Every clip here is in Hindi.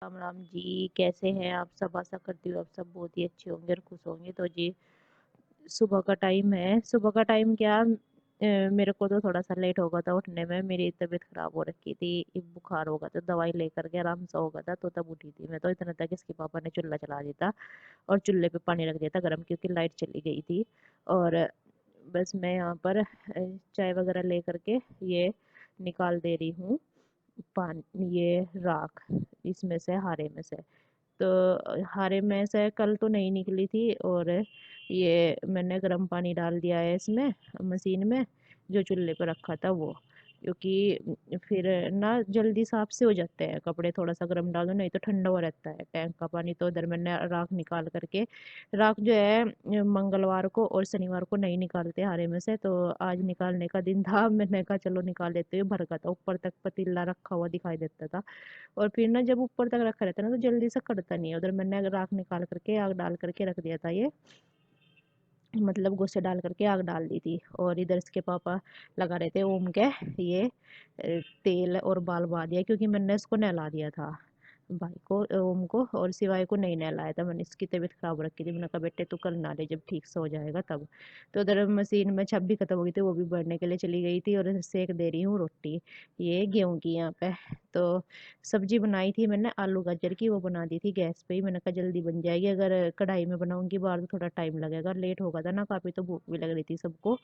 राम राम जी, कैसे हैं आप सब। आशा करती हूँ आप सब बहुत ही अच्छे होंगे और खुश होंगे। तो जी, सुबह का टाइम है। सुबह का टाइम क्या, मेरे को तो थोड़ा सा लेट हो गया था उठने में। मेरी तबीयत खराब हो रखी थी, एक बुखार हो गया था, दवाई लेकर के आराम सा हो गया था, तो तब उठी थी मैं। तो इतना था कि इसके पापा ने चूल्हा चला दिया था और चूल्हे पे पानी रख दिया था गर्म, क्योंकि लाइट चली गई थी। और बस मैं यहाँ पर चाय वगैरह लेकर के ये निकाल दे रही हूँ पानी, ये राख इसमें से, हारे में से। तो हारे में से कल तो नहीं निकली थी, और ये मैंने गर्म पानी डाल दिया है इसमें, मशीन में, जो चूल्हे पर रखा था वो। क्योंकि फिर ना जल्दी साफ से हो जाते हैं कपड़े, थोड़ा सा गर्म डाल दो, नहीं तो ठंडा हुआ रहता है टैंक का पानी। तो उधर मैंने राख निकाल करके, राख जो है मंगलवार को और शनिवार को नहीं निकालते हारे में से, तो आज निकालने का दिन था। मैंने कहा चलो निकाल लेते हुए, भर का था, ऊपर तक पतीला रखा हुआ दिखाई देता था। और फिर ना जब ऊपर तक रखा रहता है ना, तो जल्दी से कटता नहीं है। उधर मैंने राख निकाल करके आग डाल करके रख दिया था ये, मतलब गुस्से डाल करके आग डाल दी थी। और इधर इसके पापा लगा रहे थे ओम के ये तेल और बाल बहा दिया, क्योंकि मैंने इसको नहला दिया था, भाई को, ओम को। और सिवाय को नहीं नहलाया था मैंने, इसकी तबीयत खराब रखी थी। मैंने कहा बेटे तू कल नहा ले, जब ठीक से हो जाएगा तब। तो उधर मशीन में छब्बी खत्म हो गई थी, वो भी भरने के लिए चली गई थी। और सेक दे रही हूँ रोटी, ये गेहूं की यहाँ पे। तो सब्जी बनाई थी मैंने आलू गाजर की, वो बना दी थी गैस पे ही। मैंने कहा जल्दी बन जाएगी, अगर कढ़ाई में बनाऊंगी बाहर तो थोड़ा टाइम लगेगा, लेट होगा था ना काफ़ी, तो भूख भी लग रही थी सबको।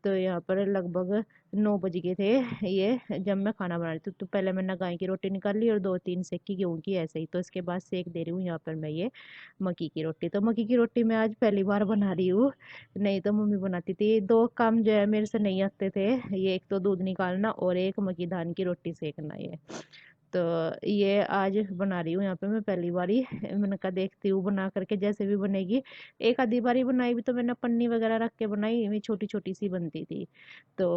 तो यहाँ पर लगभग 9 बज गए थे ये, जब मैं खाना बना रही थी। तो पहले मैंने गाय की रोटी निकाल ली और 2-3 सेक की गेहूं की, ऐसे ही। तो इसके बाद सेक दे रही हूँ यहाँ पर मैं ये मक्की की रोटी। तो मक्की की रोटी मैं आज पहली बार बना रही हूँ, नहीं तो मम्मी बनाती थी। दो काम जो है मेरे से नहीं आते थे, ये एक तो दूध निकालना और एक मक्की धान की रोटी सेकना ये। तो ये आज बना रही हूँ यहाँ पे मैं पहली बारी। मैंने कहा देखती हूँ बना करके जैसे भी बनेगी। एक आधी बारी बनाई भी तो मैंने पन्नी वगैरह रख के बनाई, मेरी छोटी छोटी सी बनती थी। तो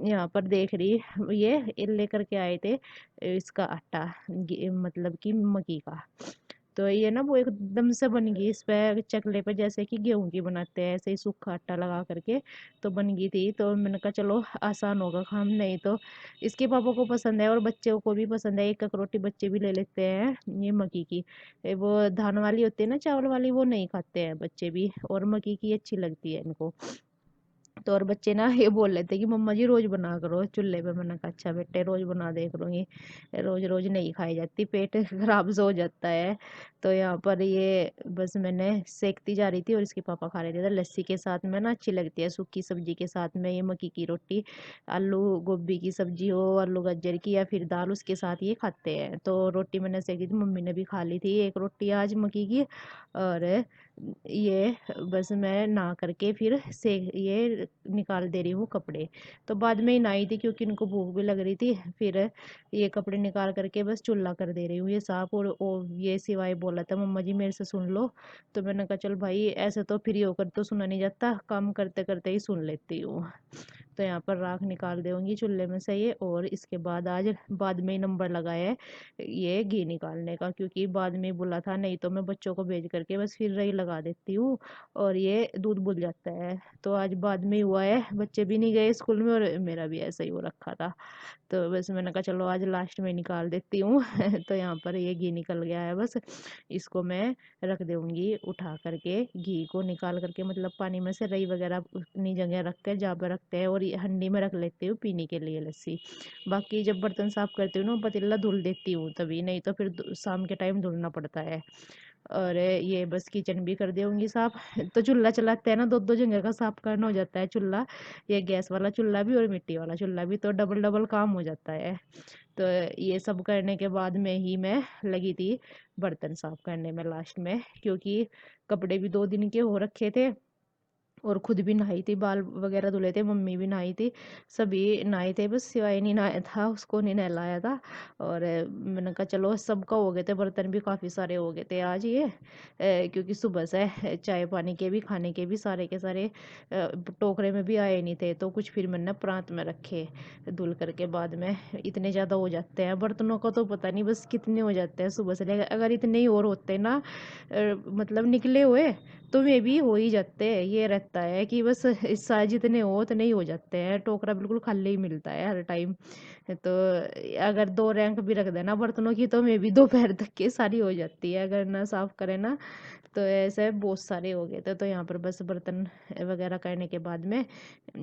यहाँ पर देख रही, ये लेकर के आए थे इसका आटा, मतलब कि मक्की का। तो ये ना वो एकदम से बन गई इस पे चकले पे, जैसे कि गेहूं की बनाते हैं ऐसे ही सूखा आटा लगा करके। तो बन गई थी। तो मैंने कहा चलो आसान होगा काम, नहीं तो इसके पापा को पसंद है और बच्चों को भी पसंद है। एक एक रोटी बच्चे भी ले लेते हैं ये मक्की की। वो धान वाली होती है ना, चावल वाली, वो नहीं खाते हैं बच्चे भी, और मक्की की अच्छी लगती है इनको। तो और बच्चे ना ये बोल रहे थे कि मम्मा जी रोज बना करो चूल्हे पे। मैंने कहा अच्छा बेटे रोज बना दे करूंगी, रोज रोज नहीं खाई जाती, पेट खराब सा हो जाता है। तो यहाँ पर ये बस मैंने सेकती जा रही थी, और इसके पापा खा रहे थे। तो लस्सी के साथ में ना अच्छी लगती है, सूखी सब्जी के साथ में ये मक्की की रोटी। आलू गोभी की सब्जी हो, आलू गाजर की, या फिर दाल, उसके साथ ये खाते हैं। तो रोटी मैंने सेकी थी, मम्मी ने भी खा ली थी एक रोटी आज मक्की की। और ये बस मैं नहा करके फिर से ये निकाल दे रही हूँ कपड़े। तो बाद में ही नहाई थी, क्योंकि इनको भूख भी लग रही थी। फिर ये कपड़े निकाल करके बस चूल्हा कर दे रही हूँ ये साफ। और ये सिवाय बोला था मम्मा जी मेरे से सुन लो। तो मैंने कहा चल भाई, ऐसे तो फ्री होकर तो सुना नहीं जाता, काम करते करते ही सुन लेती हूँ। तो यहाँ पर राख निकाल दूंगी चूल्हे में से ये। और इसके बाद आज बाद में ही नंबर लगाया है ये घी निकालने का, क्योंकि बाद में ही बोला था, नहीं तो मैं बच्चों को भेज करके बस फिर रही लगा देती हूँ और ये दूध बुल जाता है। तो आज बाद में ही हुआ है, बच्चे भी नहीं गए स्कूल में, और मेरा भी ऐसा ही हो रखा था। तो बस मैंने कहा चलो आज लास्ट में निकाल देती हूँ। तो यहाँ पर ये घी निकल गया है बस, इसको मैं रख दूंगी उठा करके। घी को निकाल करके, मतलब पानी में से रई वगैरह अपनी जगह रख कर जहाँ पर रखते हैं, और ये हंडी में रख लेती हूँ पीने के लिए लस्सी। बाकी जब बर्तन साफ करती हूँ ना, पतीला धुल देती हूँ तभी, नहीं तो फिर शाम के टाइम धुलना पड़ता है। और ये बस किचन भी कर दूंगी साफ। तो चूल्हा चलाते हैं ना, दो दो जगह का साफ करना हो जाता है चूल्हा, ये गैस वाला चूल्हा भी और मिट्टी वाला चूल्हा भी, तो डबल डबल काम हो जाता है। तो ये सब करने के बाद में ही मैं लगी थी बर्तन साफ करने में लास्ट में, क्योंकि कपड़े भी 2 दिन के हो रखे थे, और खुद भी नहाई थी, बाल वगैरह धुले थे, मम्मी भी नहाई थी, सभी नहाए थे, बस सिवाय नहीं नहाया था, उसको नहीं नहलाया था। और मैंने कहा चलो सबका हो गए थे, बर्तन भी काफ़ी सारे हो गए थे आज ये। क्योंकि सुबह से चाय पानी के भी खाने के भी सारे के सारे टोकरे में भी आए नहीं थे, तो कुछ फिर मैंने प्रांत में रखे धुल करके। बाद में इतने ज़्यादा हो जाते हैं बर्तनों का, तो पता नहीं बस कितने हो जाते हैं सुबह से लेकर। अगर इतने ही और होते ना मतलब निकले हुए, तो मे भी हो ही जाते हैं, ये रहते होता है कि बस इस साइज जितने हो उतने ही हो जाते हैं, टोकरा बिल्कुल खाली ही मिलता है हर टाइम। तो अगर 2 रैंक भी रख देना बर्तनों की तो मे बी दोपहर तक की सारी हो जाती है, अगर ना साफ करें ना। तो ऐसे बहुत सारे हो गए थे, तो यहाँ पर बस बर्तन वगैरह करने के बाद में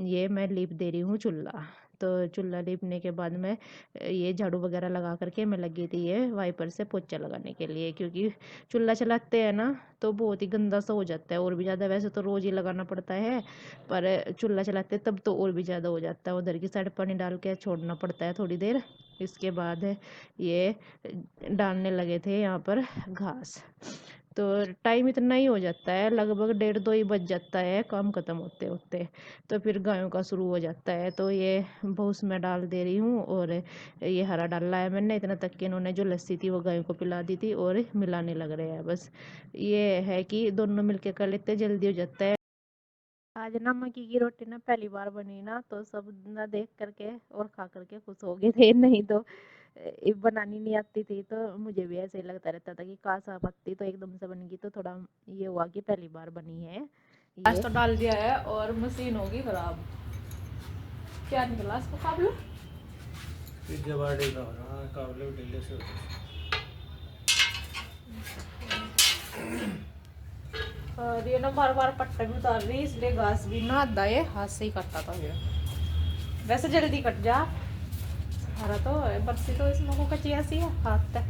ये मैं लीप दे रही हूँ चूल्हा। तो चूल्हा लीपने के बाद में ये झाड़ू वगैरह लगा करके मैं लगी थी ये वाइपर से पोछा लगाने के लिए, क्योंकि चूल्हा चलाते हैं ना तो बहुत ही गंदा सा हो जाता है और भी ज़्यादा। वैसे तो रोज़ ही लगाना पड़ता है, पर चूल्हा चलाते हैं तब तो और भी ज़्यादा हो जाता है। उधर की साइड पानी डाल के छोड़ना पड़ता है थोड़ी देर। इसके बाद ये डालने लगे थे यहाँ पर घास। तो टाइम इतना ही हो जाता है, लगभग 1:30-2 ही बज जाता है काम ख़त्म होते होते। तो फिर गायों का शुरू हो जाता है, तो ये भूस में डाल दे रही हूँ। और ये हरा डाला है मैंने इतना तक कि इन्होंने जो लस्सी थी वो गायों को पिला दी थी और मिलाने लग रहे हैं। बस ये है कि दोनों मिलके कर लेते जल्दी हो जाता है। आज ना मक्की की रोटी ना पहली बार बनी ना, तो सब ना देख करके और खा करके खुश हो गए थे। नहीं तो बनानी नहीं आती थी, तो मुझे भी ऐसे ही लगता रहता था कि काश आ पाती तो एकदम से बन गई। तो थोड़ा ये हुआ कि पहली बार बनी है आज ये। तो डाल दिया है और मशीन होगी खराब। क्या निकला इसको काबलू? जबाड़े का हो रहा है, काबले ढीले से होते हैं। और ये ना बार बार पट्टे भी उतार रही, इसलिए घास भी ना आधा ये हाथ से ही कटता था ये। वैसे जल्दी कट जा हरा तो बरसी, तो इसमें को कच्ची ऐसी है हाथ तक।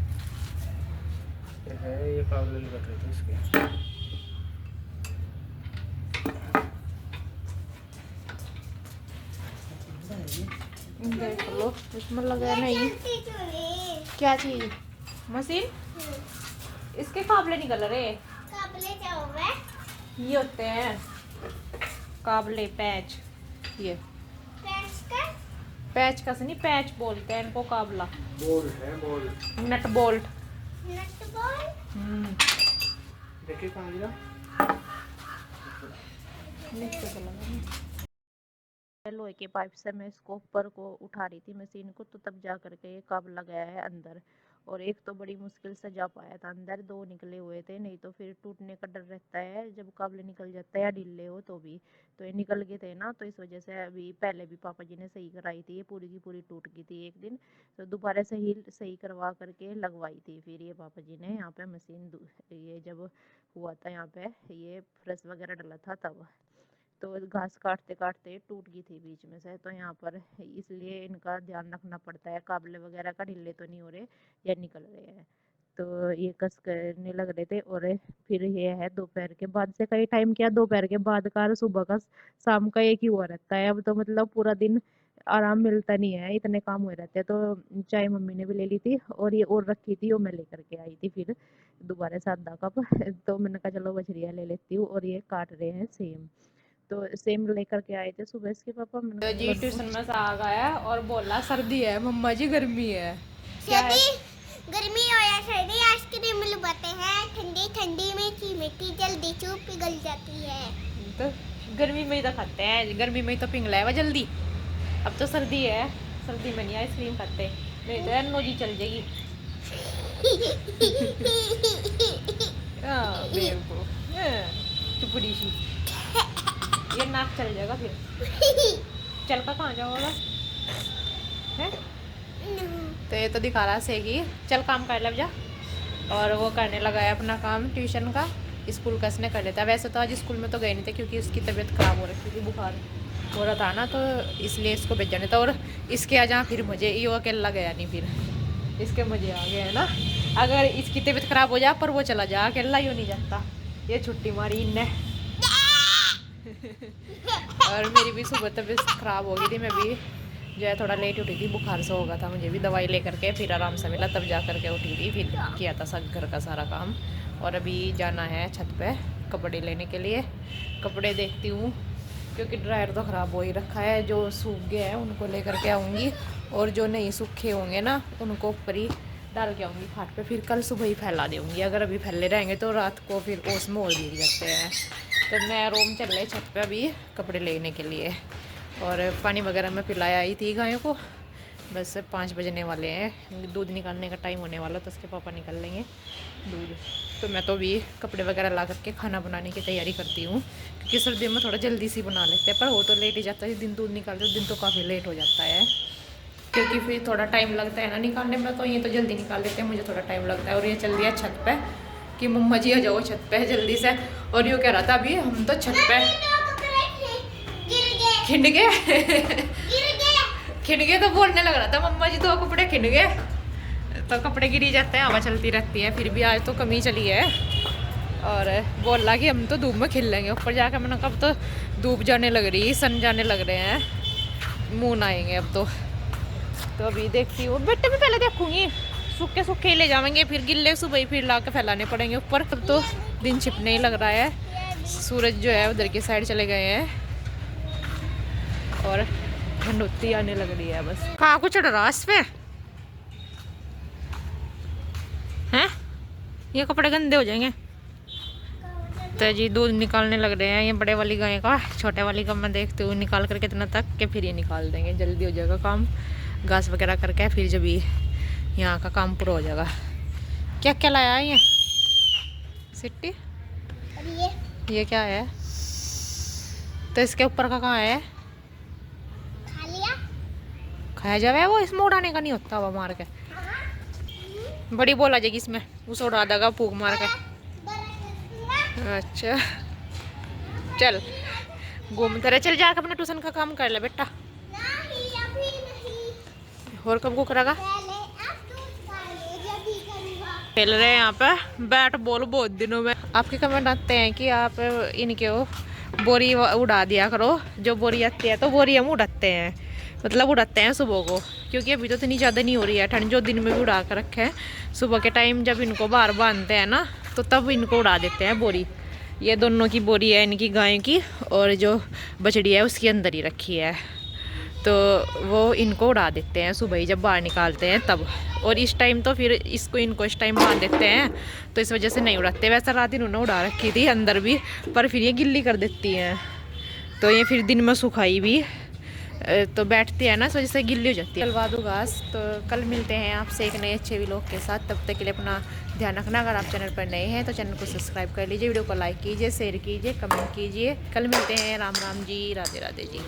ये है, ये काबले कट रहे थे इसके। देख लो इसमें लगा नहीं क्या चीज मशीन। इसके काबले निकल रहे। काबले क्या होगा? ये होते हैं काबले पैच। ये पेंच का पैच का से नहीं, पैच बोलते हैं इनको, काबला बोल्ट है, bolt. Nut bolt. Nut ball. देखिए कहाँ गिरा। नीचे से लगा। लोहे के पाइप से मैं इसको ऊपर को उठा रही थी मशीन को, तो तब जा करके ये काबला गया है अंदर। और एक तो बड़ी मुश्किल से जा पाया था अंदर, 2 निकले हुए थे, नहीं तो फिर टूटने का डर रहता है जब काबले निकल जाता है या ढीले हो तो भी। तो ये निकल गए थे ना, तो इस वजह से अभी पहले भी पापा जी ने सही कराई थी, ये पूरी की पूरी टूट गई थी एक दिन। तो दोबारा सही सही करवा करके लगवाई थी फिर ये पापा जी ने यहाँ पे मशीन। ये जब हुआ था यहाँ पे ये फर्श वगैरह डला था तब। तो घास काटते काटते टूट गई थी बीच में से, तो यहाँ पर इसलिए इनका ध्यान रखना पड़ता है, काबले वगैरह का ढीले तो नहीं हो रहे या निकल रहे हैं। तो ये कस करने लग रहे थे। और फिर ये है दोपहर के बाद से कई टाइम क्या, दोपहर के बाद का और सुबह का शाम का एक ही हुआ रहता है। अब तो मतलब पूरा दिन आराम मिलता नहीं है, इतने काम हुए रहते हैं। तो चाय मम्मी ने भी ले ली थी और ये और रखी थी, वो मैं लेकर के आई थी फिर दोबारा से आधा कप। तो मैंने कहा चलो बछरिया ले लेती हूँ। और ये काट रहे हैं सेम, तो सेम लेकर के आए थे सुबह इसके पापा। मैंने तो कहा जी चलो ट्यूशन में से आ गया और बोला सर्दी है मम्मा जी, गर्मी है। क्या है? गर्मी हो या सर्दी, आइसक्रीम लुभाते हैं ठंडी ठंडी मीठी मीठी, जल्दी चुप पिघल जाती है। तो गर्मी में ही तो खाते हैं, गर्मी में ही तो पिघला है वो जल्दी। अब तो सर्दी है, सर्दी में नहीं आइसक्रीम खाते, नहीं तो एनर्जी चल जाएगी। बेवकूफ टुकड़ी सी, ये नाक चल जाएगा फिर। चल का कहाँ जाओगा है? तो ये तो दिखा रहा सेगी, चल काम कर ले जा। और वो करने लगा है अपना काम ट्यूशन का, स्कूल का इसने कर लेता है। वैसे तो आज स्कूल में तो गए नहीं थे क्योंकि उसकी तबीयत ख़राब हो रखी थी, बुखार हो रहा था ना, तो इसलिए इसको भेजा नहीं था। और इसके आ जहाँ फिर मुझे ये अकेला गया नहीं, फिर इसके मजे आ गए है ना। अगर इसकी तबीयत ख़राब हो जा पर वो चला जा, अकेला ही नहीं जाता। ये छुट्टी मारी इनने। और मेरी भी सुबह तबीयत ख़राब हो गई थी, मैं भी जो है थोड़ा लेट उठी थी, बुखार से होगा था मुझे भी, दवाई लेकर के फिर आराम से मिला तब जा कर के उठी थी। फिर किया था सब घर का सारा काम। और अभी जाना है छत पे कपड़े लेने के लिए। कपड़े देखती हूँ क्योंकि ड्रायर तो ख़राब हो ही रखा है, जो सूख गए हैं उनको लेकर के आऊँगी और जो नहीं सूखे होंगे ना उनको ऊपर ही डाल के आऊँगी खाट पे, फिर कल सुबह ही फैला दूँगी। अगर अभी फैले रहेंगे तो रात को फिर ओस में और गिर जाते हैं। तो मैं रूम चल रही छत पे अभी कपड़े लेने के लिए। और पानी वगैरह मैं पिलाया आई थी गायों को, बस 5 बजने वाले हैं, दूध निकालने का टाइम होने वाला, तो उसके पापा निकल लेंगे दूध। तो मैं तो अभी कपड़े वगैरह ला करके खाना बनाने की तैयारी करती हूँ, क्योंकि सर्दियों में थोड़ा जल्दी सी बना लेते हैं, पर वो तो लेट ही जाता है। जिस दिन दूध निकालते उस दिन तो काफ़ी लेट हो जाता है, क्योंकि फिर थोड़ा टाइम लगता है ना निकालने में। तो ये तो जल्दी निकाल लेते हैं, मुझे थोड़ा टाइम लगता है। और ये चल दिया छत पे कि मम्मा जी आ जाओ छत पे जल्दी से। और यूँ कह रहा था अभी हम तो छत पे खिंड गए खिंड गए, तो बोलने लग रहा था मम्मा जी तो कपड़े खिंड गए। तो कपड़े गिरी जाते हैं, हवा चलती रहती है। फिर भी आज तो कमी चली है, और बोल रहा कि हम तो धूप में खिल लेंगे ऊपर जाकर। मैंने कब तो धूप जाने लग रही, सन जाने लग रहे हैं, मून आएंगे अब तो अभी देखती हूँ। बेटे भी पहले देखूंगी, सूखे सूखे ले जाएंगे, फिर गिल्ले सुबह ही फिर ला के फैलाने पड़ेंगे ऊपर। तब तो दिन छिपने ही लग रहा है। सूरज जो है उधर की साइड चले गए हैं, और ठंडोती आने लग रही है। बस कहाँ को चढ़ रहा है इस पे हैं, ये कपड़े गंदे हो जाएंगे। तो जी दूध निकालने लग रहे हैं, ये बड़े वाली गाय का, छोटे वाली का मैं देखती हूँ निकाल करके इतना तक के फिर ये निकाल देंगे, जल्दी हो जाएगा काम। घास वगैरह करके फिर जब यहाँ का काम पूरा हो जाएगा। क्या क्या लाया है ये सिट्टी? और ये क्या है? तो इसके ऊपर का कहाँ है? खा लिया। खाया जावे वो, इसमें उड़ाने का नहीं होता हवा मार के। बड़ी बोल आ जाएगी इसमें, उसे उड़ा देगा फूक मार के। अच्छा चल घूमते रहे, चल जाकर अपना ट्यूशन का काम कर ले बेटा। नहीं अभी नहीं, और कब को करेगा? पहले अब दूध खा ले जब भी करूँगा। खेल रहे हैं यहाँ पे बैट बॉल बहुत दिनों में। आपके कमेंट आते हैं कि आप इनके बोरी उड़ा दिया करो, जो बोरी आती है तो बोरी हम उड़ाते हैं, मतलब उड़ाते हैं सुबह को, क्योंकि अभी तो इतनी ज़्यादा नहीं हो रही है ठंड, जो दिन में भी उड़ा कर रखे हैं। सुबह के टाइम जब इनको बाहर बांधते हैं ना, तो तब इनको उड़ा देते हैं बोरी। ये दोनों की बोरी है इनकी गाय की, और जो बछड़ी है उसके अंदर ही रखी है, तो वो इनको उड़ा देते हैं सुबह ही जब बाहर निकालते हैं तब। और इस टाइम तो फिर इनको इस टाइम बांध देते हैं, तो इस वजह से नहीं उड़ाते। वैसे रात इन्होंने उड़ा रखी थी अंदर भी, पर फिर ये गिल्ली कर देती हैं, तो ये फिर दिन में सुखाई भी तो बैठती है ना, इस वजह से गिल्ली हो जाती है। चलवा दो घास। तो कल मिलते हैं आपसे एक नए अच्छे व्लॉग के साथ, तब तक के लिए अपना ध्यान रखना। अगर आप चैनल पर नए हैं तो चैनल को सब्सक्राइब कर लीजिए, वीडियो को लाइक कीजिए, शेयर कीजिए, कमेंट कीजिए। कल मिलते हैं। राम राम जी, राधे राधे जी।